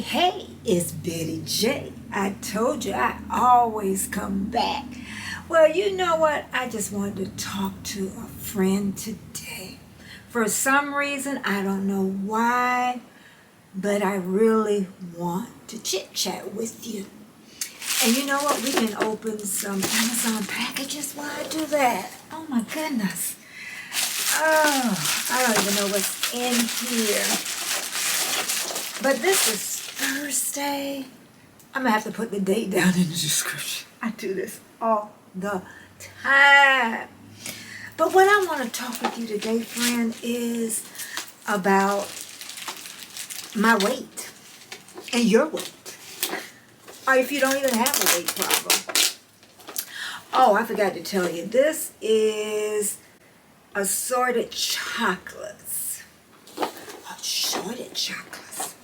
Hey, it's Betty J. I told you I always come back. Well, you know what? I just wanted to talk to a friend today. For some reason, I don't know why, but I really want to chit chat with you. And you know what? We can open some Amazon packages while I do that. Oh my goodness. Oh, I don't even know what's in here. But this is Thursday. I'm gonna have to put the date down in the description. I do this all the time. But what I want to talk with you today, friend, is about my weight and your weight. Or if you don't even have a weight problem. Oh, I forgot to tell you, this is assorted chocolates. Assorted chocolates.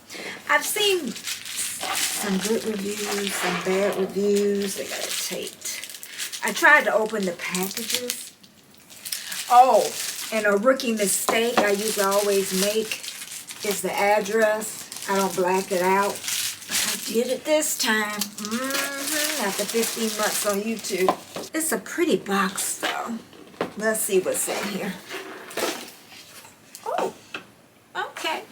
I've seen some good reviews, some bad reviews. They got it taped. I tried to open the packages. Oh, and a rookie mistake I used to always make is the address. I don't black it out. But I did it this time. After 15 months on YouTube. It's a pretty box though. Let's see what's in here. Oh, okay.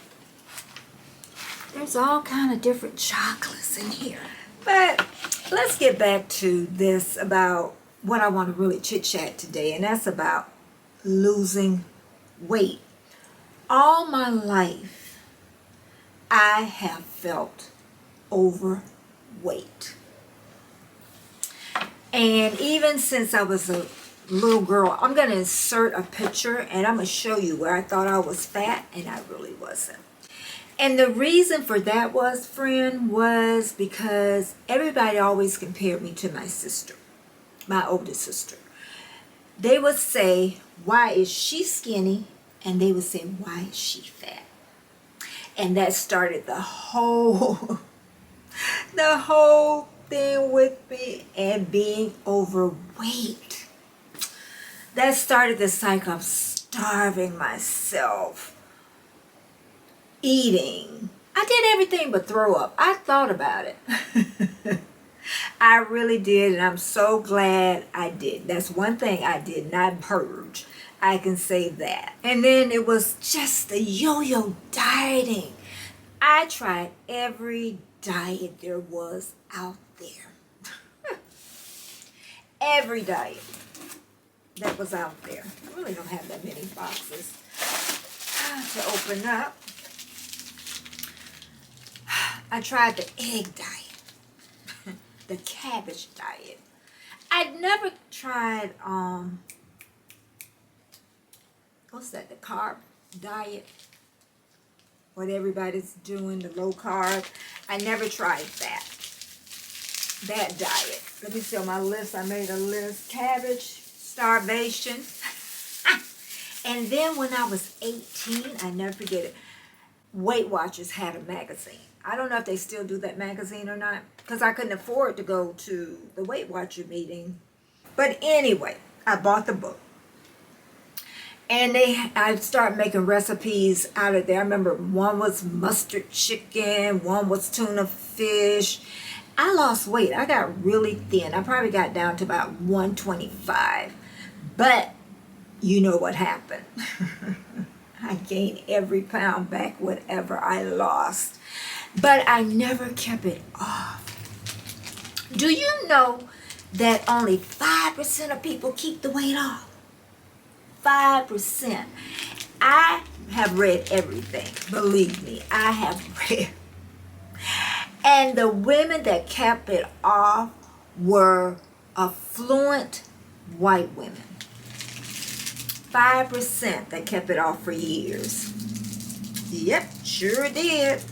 There's all kind of different chocolates in here. But let's get back to this about what I want to really chit-chat today. And that's about losing weight. All my life, I have felt overweight. And even since I was a little girl, I'm going to insert a picture and I'm going to show you where I thought I was fat and I really wasn't. And the reason for that was, friend, was because everybody always compared me to my sister, my oldest sister. They would say, why is she skinny? And they would say, why is she fat? And that started the whole thing with me and being overweight. That started the cycle of starving myself. Eating. I did everything but throw up. I thought about it. I really did, and I'm so glad I did. That's one thing I did not purge. I can say that. And then it was just the yo-yo dieting. I tried every diet there was out there. Every diet that was out there. I really don't have that many boxes to open up. I tried the egg diet, the cabbage diet. I'd never tried, what's that, the carb diet? What everybody's doing, the low carb. I never tried that diet. Let me see on my list. I made a list. Cabbage, starvation. And then when I was 18, I never forget it, Weight Watchers had a magazine. I don't know if they still do that magazine or not, because I couldn't afford to go to the Weight Watcher meeting. But anyway, I bought the book. And I started making recipes out of there. I remember one was mustard chicken, one was tuna fish. I lost weight. I got really thin. I probably got down to about 125. But you know what happened. I gained every pound back, whatever I lost. But I never kept it off. Do you know that only 5% of people keep the weight off? 5%. I have read everything. Believe me, I have read. And the women that kept it off were affluent white women. 5% that kept it off for years. Yep, sure did.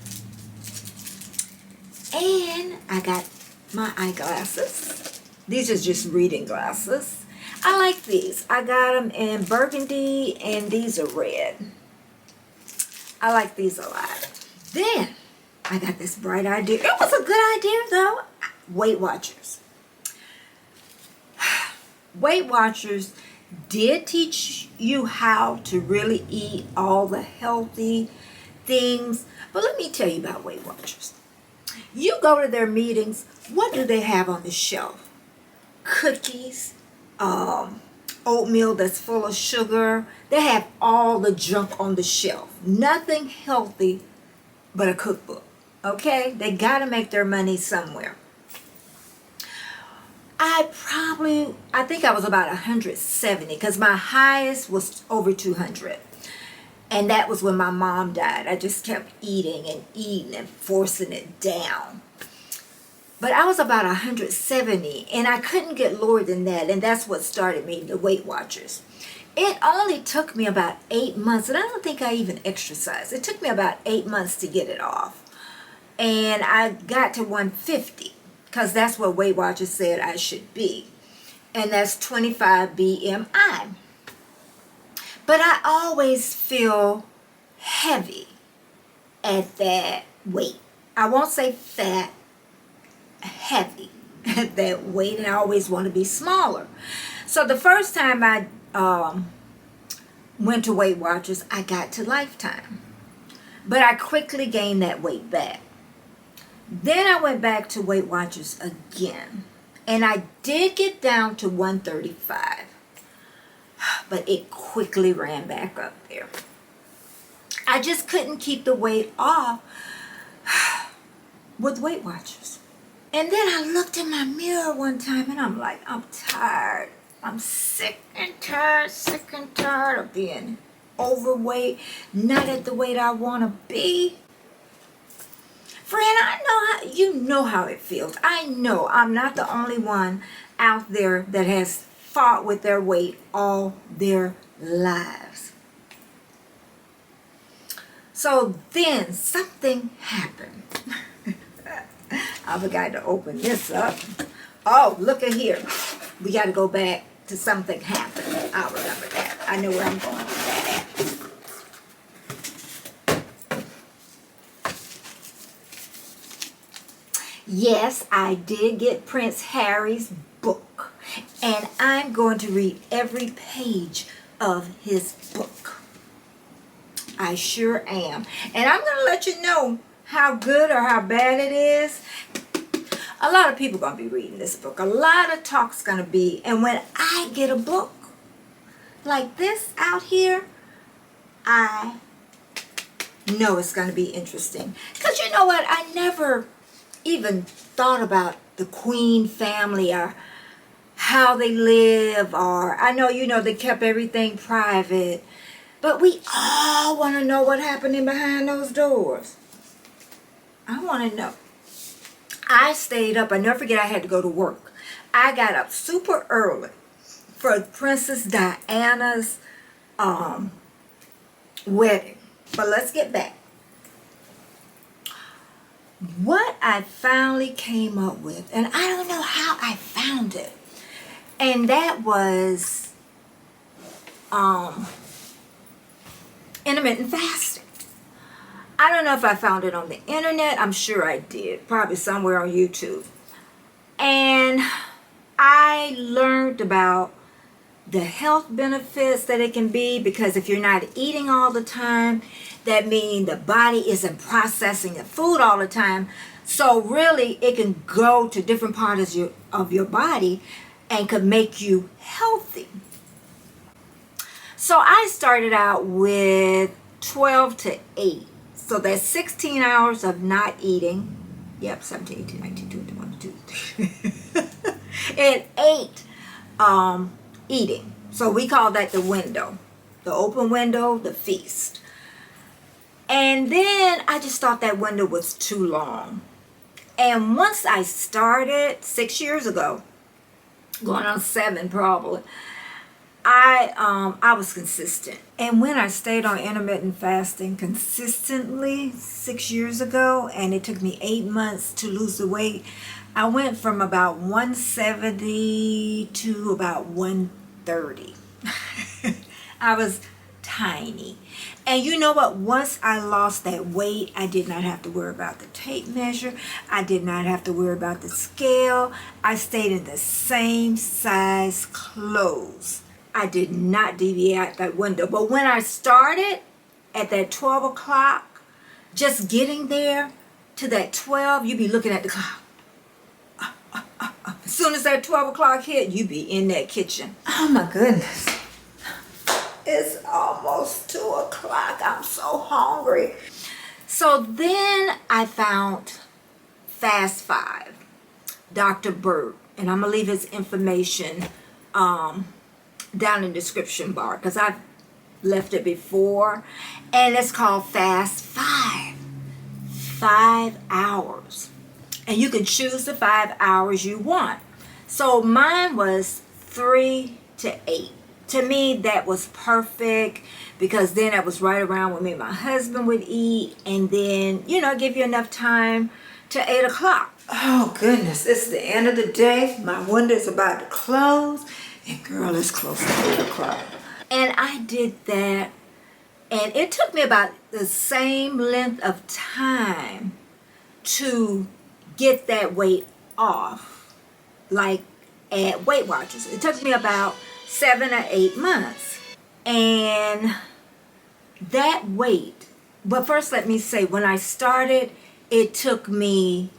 And I got my eyeglasses. These are just reading glasses. I like these. I got them in burgundy and these are red. I like these a lot. Then I got this bright idea. It was a good idea though. Weight Watchers. Weight Watchers did teach you how to really eat all the healthy things. But let me tell you about Weight Watchers. You go to their meetings, what do they have on the shelf? Cookies, oatmeal that's full of sugar. They have all the junk on the shelf. Nothing healthy but a cookbook. Okay? They got to make their money somewhere. I think I was about 170 because my highest was over 200. And that was when my mom died. I just kept eating and eating and forcing it down. But I was about 170 and I couldn't get lower than that. And that's what started me, the Weight Watchers. It only took me about 8 months, and I don't think I even exercised. It took me about 8 months to get it off. And I got to 150 because that's what Weight Watchers said I should be. And that's 25 BMI. But I always feel heavy at that weight. I won't say fat, heavy at that weight, and I always want to be smaller. So the first time I went to Weight Watchers, I got to Lifetime. But I quickly gained that weight back. Then I went back to Weight Watchers again. And I did get down to 135. But it quickly ran back up there. I just couldn't keep the weight off with Weight Watchers. And then I looked in my mirror one time and I'm like, I'm tired. I'm sick and tired of being overweight, not at the weight I want to be. Friend, I know you know how it feels. I know I'm not the only one out there that has fought with their weight all their lives. So then something happened. I forgot to open this up. Oh, look at here. We got to go back to something happened. I'll remember that. I know where I'm going with that at. Yes, I did get Prince Harry's book. And I'm going to read every page of his book. I sure am. And I'm going to let you know how good or how bad it is. A lot of people are going to be reading this book. A lot of talk's going to be. And when I get a book like this out here, I know it's going to be interesting. Because you know what? I never even thought about the Queen family or how they live. Or I know, you know, they kept everything private. But we all want to know what happened behind those doors. I want to know. I stayed up. I never forget I had to go to work. I got up super early for Princess Diana's wedding. But let's get back. What I finally came up with, and I don't know how I found it, and that was intermittent fasting. I don't know if I found it on the internet. I'm sure I did. Probably somewhere on YouTube. And I learned about the health benefits that it can be, because if you're not eating all the time, that means the body isn't processing the food all the time. So really, it can go to different parts of your body and could make you healthy. So I started out with 12 to 8. So that's 16 hours of not eating. Yep, 17, 18, 19, 20, 21, 22. And 8 eating. So we call that the window. The open window, the feast. And then I just thought that window was too long. And once I started 6 years ago, going on 7 probably, I was consistent. And when I stayed on intermittent fasting consistently 6 years ago, and it took me 8 months to lose the weight, I went from about 170 to about 130. I was tiny. And you know what? Once I lost that weight, I did not have to worry about the tape measure. I did not have to worry about the scale. I stayed in the same size clothes. I did not deviate out that window. But when I started at that 12 o'clock, just getting there, to that 12, you be looking at the clock. As soon as that 12 o'clock hit, you be in that kitchen. Oh my goodness. It's almost 2 o'clock. I'm so hungry. So then I found Fast 5, Dr. Burt, and I'm going to leave his information down in the description bar because I've left it before. And it's called Fast 5. 5 hours. And you can choose the 5 hours you want. So mine was 3 to 8. To me, that was perfect because then that was right around when me and my husband would eat, and then, you know, give you enough time to 8 o'clock. Oh goodness, it's the end of the day. My window's about to close, and girl, it's close to 8 o'clock. And I did that, and it took me about the same length of time to get that weight off, like at Weight Watchers. It took me about 7 or 8 months. And that weight, but first let me say, when I started, it took me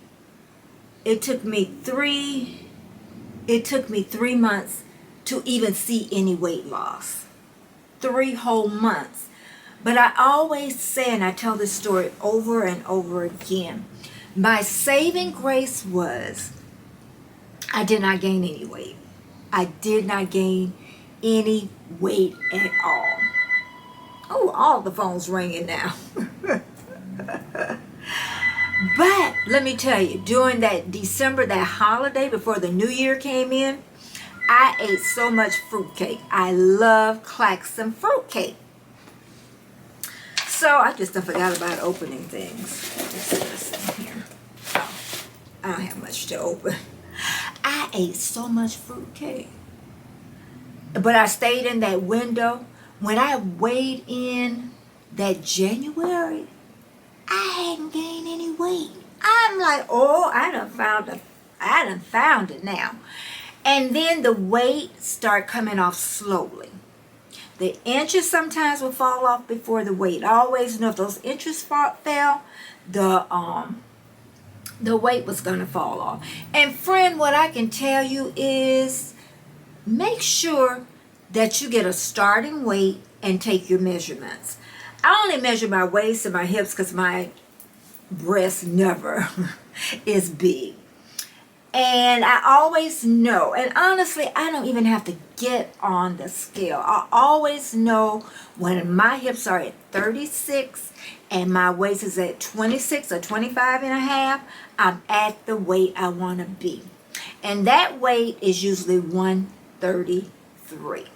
3 months to even see any weight loss. 3 whole months. But I always say, and I tell this story over and over again, my saving grace was I did not gain any weight. I did not gain any weight at all. Oh, all the phones ringing now. But let me tell you, during that December, that holiday before the new year came in, I ate so much fruitcake. I love Claxon fruitcake. So I just forgot about opening things. What's this in here? Oh, I don't have much to open. I ate so much fruitcake. But I stayed in that window. When I weighed in that January, I hadn't gained any weight. I'm like, oh, I done found it now. And then the weight start coming off slowly. The inches sometimes will fall off before the weight. I always know if those inches fell, the weight was going to fall off. And friend, what I can tell you is make sure that you get a starting weight and take your measurements. I only measure my waist and my hips because my breast never is big. And I always know, and honestly, I don't even have to get on the scale. I always know when my hips are at 36 and my waist is at 26 or 25 and a half, I'm at the weight I want to be. And that weight is usually 133.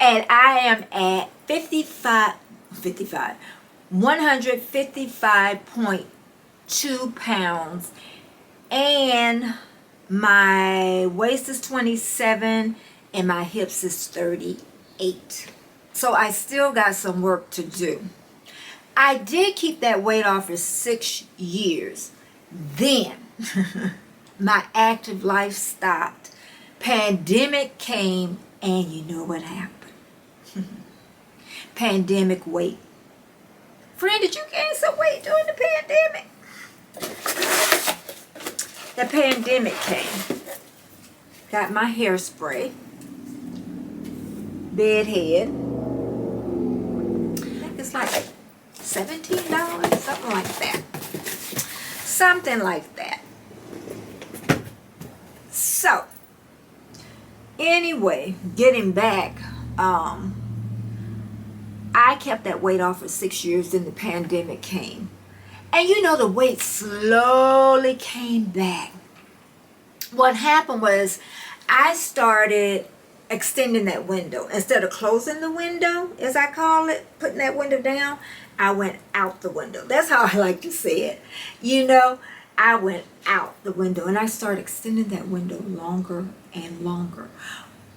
And I am at 155.2 pounds, and my waist is 27 and my hips is 38. So I still got some work to do. I did keep that weight off for 6 years. Then my active life stopped. Pandemic came, and you know what happened. Pandemic weight. Friend, did you gain some weight during the pandemic? The pandemic came. Got my hairspray. Bedhead. I think it's like $17, something like that. Something like that. So, anyway, getting back, I kept that weight off for 6 years, then the pandemic came. And you know, the weight slowly came back. What happened was I started extending that window. Instead of closing the window, as I call it, putting that window down, I went out the window. That's how I like to say it. You know, I went out the window and I started extending that window longer and longer.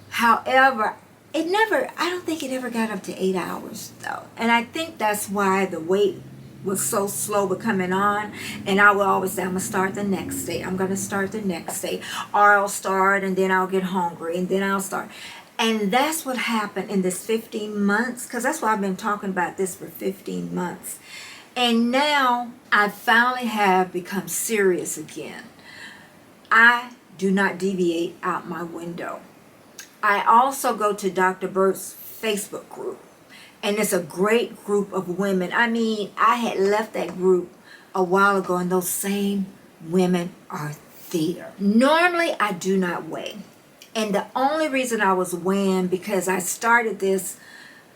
However, I don't think it ever got up to 8 hours though. And I think that's why the weight was so slow with coming on. And I would always say, I'm going to start the next day. I'm going to start the next day. Or I'll start and then I'll get hungry and then I'll start. And that's what happened in this 15 months. Because that's why I've been talking about this for 15 months. And now I finally have become serious again. I do not deviate out my window. I also go to Dr. Bert's Facebook group. And it's a great group of women. I mean, I had left that group a while ago and those same women are there. Normally, I do not weigh. And the only reason I was weighing because I started this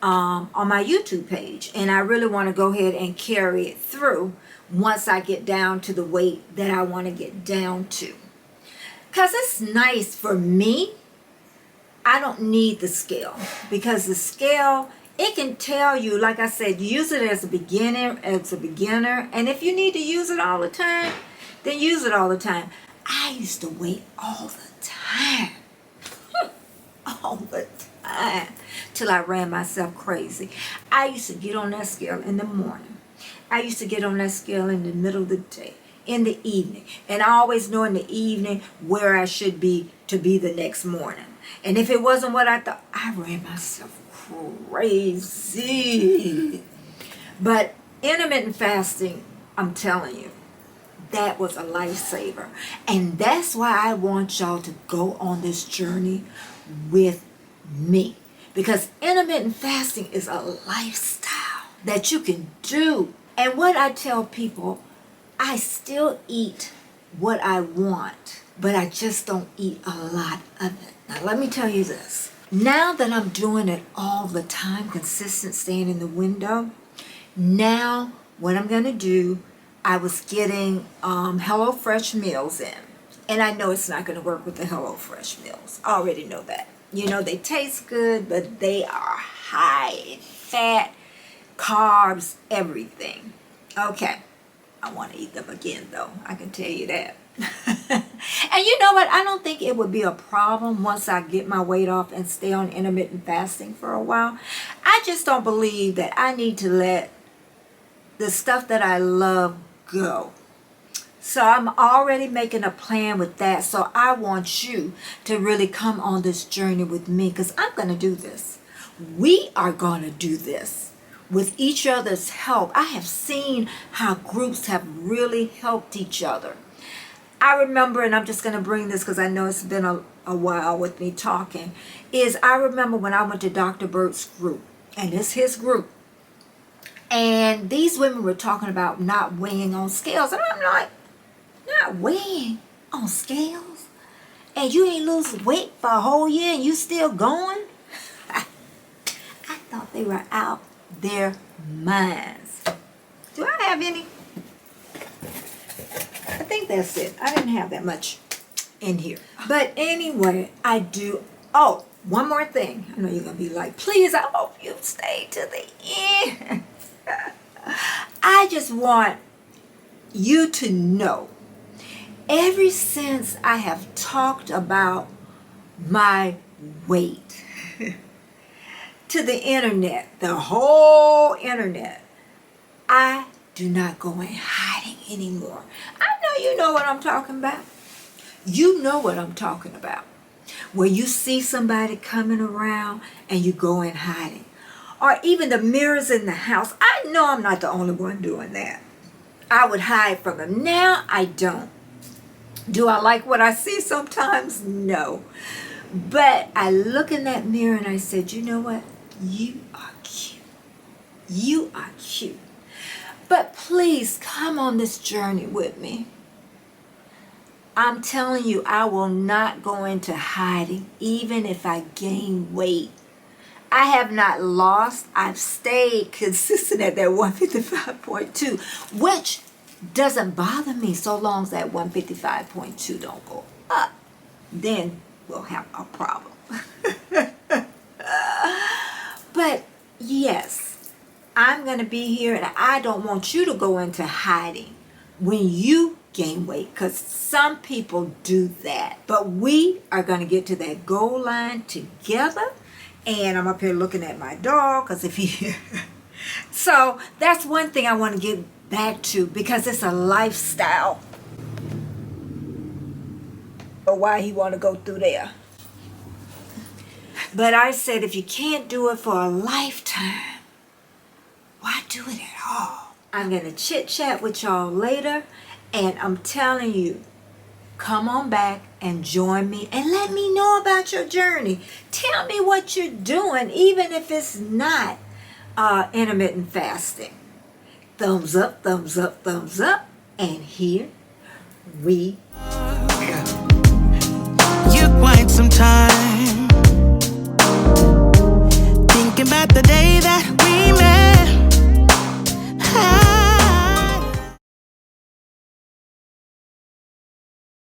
on my YouTube page. And I really want to go ahead and carry it through once I get down to the weight that I want to get down to. Because it's nice for me. I don't need the scale because the scale, it can tell you, like I said, use it as a beginner, and if you need to use it all the time, then use it all the time. I used to weigh all the time, all the time, till I ran myself crazy. I used to get on that scale in the morning. I used to get on that scale in the middle of the day, in the evening, and I always know in the evening where I should be to be the next morning. And if it wasn't what I thought, I ran myself crazy. But intermittent fasting, I'm telling you, that was a lifesaver. And that's why I want y'all to go on this journey with me. Because intermittent fasting is a lifestyle that you can do. And what I tell people, I still eat what I want, but I just don't eat a lot of it. Now, let me tell you this. Now that I'm doing it all the time, consistent staying in the window, now what I'm going to do, I was getting HelloFresh meals in. And I know it's not going to work with the HelloFresh meals. I already know that. You know, they taste good, but they are high in fat, carbs, everything. Okay. I want to eat them again, though. I can tell you that. And you know what? I don't think it would be a problem once I get my weight off and stay on intermittent fasting for a while. I just don't believe that I need to let the stuff that I love go. So I'm already making a plan with that. So I want you to really come on this journey with me because I'm going to do this. We are going to do this. With each other's help. I have seen how groups have really helped each other. I remember, and I'm just going to bring this because I know it's been a while with me talking, is I remember when I went to Dr. Bert's group, and it's his group, and these women were talking about not weighing on scales, and I'm like, not weighing on scales? And you ain't lose weight for a whole year and you still going? I thought they were out their minds. Do I have any? I think that's it. I didn't have that much in here. But anyway, I do. Oh, one more thing. I know you're going to be like, please, I hope you stay to the end. I just want you to know, ever since I have talked about my weight, to the internet, the whole internet, I do not go in hiding anymore. I know you know what I'm talking about. You know what I'm talking about. Where you see somebody coming around and you go in hiding. Or even the mirrors in the house. I know I'm not the only one doing that. I would hide from them. Now I don't. Do I like what I see sometimes? No. But I look in that mirror and I said, you know what? You are cute. You are cute. But please come on this journey with me. I'm telling you, I will not go into hiding even if I gain weight. I have not lost. I've stayed consistent at that 155.2, which doesn't bother me so long as that 155.2 don't go up. Then we'll have a problem. But yes, I'm going to be here and I don't want you to go into hiding when you gain weight because some people do that. But we are going to get to that goal line together. And I'm up here looking at my dog because if he... So that's one thing I want to get back to because it's a lifestyle. Or why he want to go through there. But I said if you can't do it for a lifetime, why do it at all? I'm going to chit chat with y'all later. And I'm telling you, come on back and join me and let me know about your journey. Tell me what you're doing, even if it's not intermittent fasting. Thumbs up, thumbs up, thumbs up. And here we go. You quite some time